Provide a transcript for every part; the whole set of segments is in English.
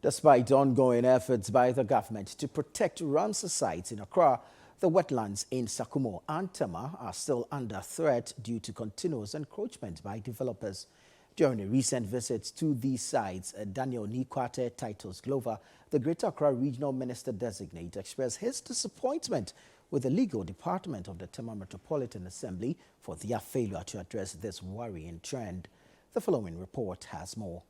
Despite ongoing efforts by the government to protect Ramsar sites in Accra, the wetlands in Sakumono and Tema are still under threat due to continuous encroachment by developers. During a recent visit to these sites, Daniel Nikwate Titus Glover, the Greater Accra Regional Minister-designate, expressed his disappointment with the legal department of the Tema Metropolitan Assembly for their failure to address this worrying trend. The following report has more.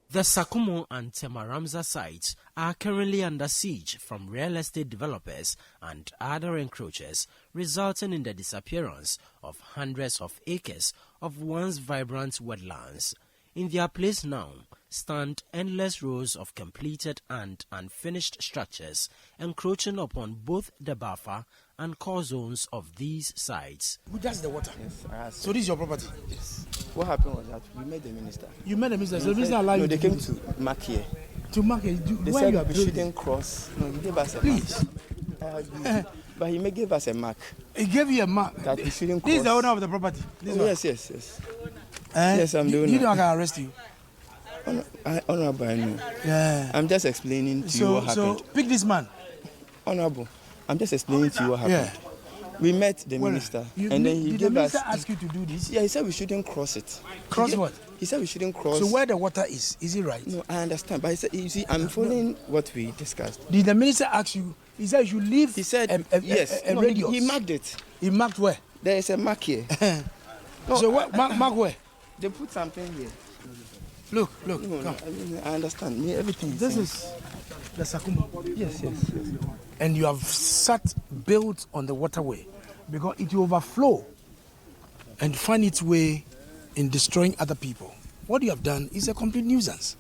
The Sakumono and Tema Ramsar sites are currently under siege from real estate developers and other encroachers, resulting in the disappearance of hundreds of acres of once vibrant wetlands. In their place now stand endless rows of completed and unfinished structures, encroaching upon both the buffer and core zones of these sites. That's the water. Yes, so this is your property? Yes. What happened was that we met the minister. You met the minister? So the minister allowed you they to came to mark here. To mark here? They said we shouldn't cross. No, he gave us a mark. But he gave us a mark. He gave you a mark? That we shouldn't cross. This is the owner of the property? Yes. Yes, I'm doing it. You know I can arrest you? Honorable, I know. Yeah. I'm just explaining to you what happened. So, pick this man. Honorable, I'm just explaining to you what happened. Yeah. We met the minister, and then he gave us... Did the minister ask you to do this? Yeah, he said we shouldn't cross it. Cross what? He said we shouldn't cross... So where the water is it right? No, I understand, but he said, you see, I'm following what we discussed. Did the minister ask you? He said you leave. He said, yes. A radius. He marked it. He marked where? There is a mark here. No, so what, mark where? They put something here. Look, no, come. I understand. Everything. This is the Sakumono. Yes. And you have built on the waterway because it will overflow and find its way in destroying other people. What you have done is a complete nuisance.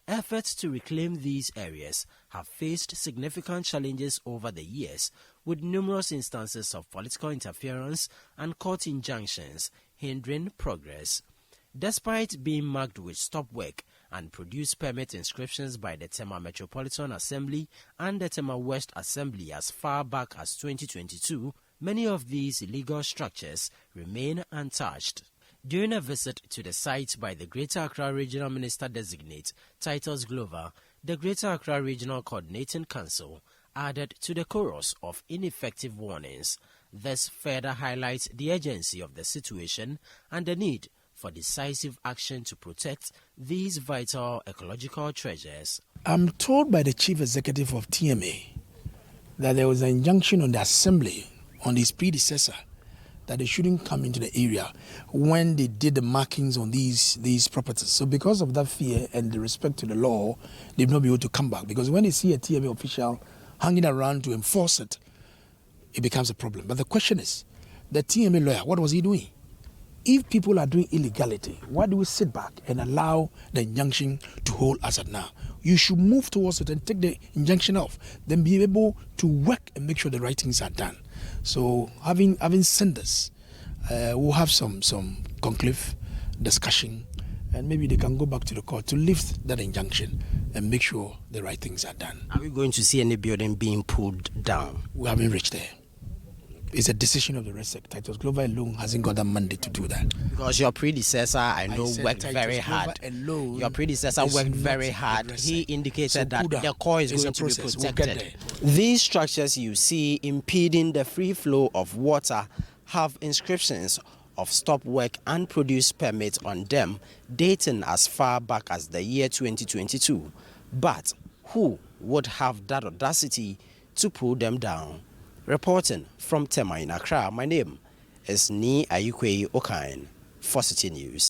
Efforts to reclaim these areas have faced significant challenges over the years, with numerous instances of political interference and court injunctions hindering progress. Despite being marked with stop work and produce permit inscriptions by the Tema Metropolitan Assembly and the Tema West Assembly as far back as 2022, many of these illegal structures remain untouched. During a visit to the site by the Greater Accra Regional Minister-designate Titus Glover, the Greater Accra Regional Coordinating Council added to the chorus of ineffective warnings. This further highlights the urgency of the situation and the need for decisive action to protect these vital ecological treasures. I'm told by the Chief Executive of TMA that there was an injunction on the Assembly, on his predecessor, that they shouldn't come into the area when they did the markings on these properties. So because of that fear and the respect to the law, they've not been able to come back. Because when they see a TMA official hanging around to enforce it, it becomes a problem. But the question is, the TMA lawyer, what was he doing? If people are doing illegality, why do we sit back and allow the injunction to hold us at now? You should move towards it and take the injunction off, then be able to work and make sure the right things are done. So having sent this, we'll have some conclave discussion, and maybe they can go back to the court to lift that injunction and make sure the right things are done. Are we going to see any building being pulled down? We haven't reached there. It's a decision of the RESEC. Titus Glover alone hasn't got that mandate to do that. Because your predecessor, I know, worked very hard. Your predecessor worked very hard. He indicated that the core is going to be protected. These structures you see impeding the free flow of water have inscriptions of stop work and produce permits on them dating as far back as the year 2022. But who would have that audacity to pull them down? Reporting from Tema in Accra, my name is Ni Ayukwe Okain for Citi News.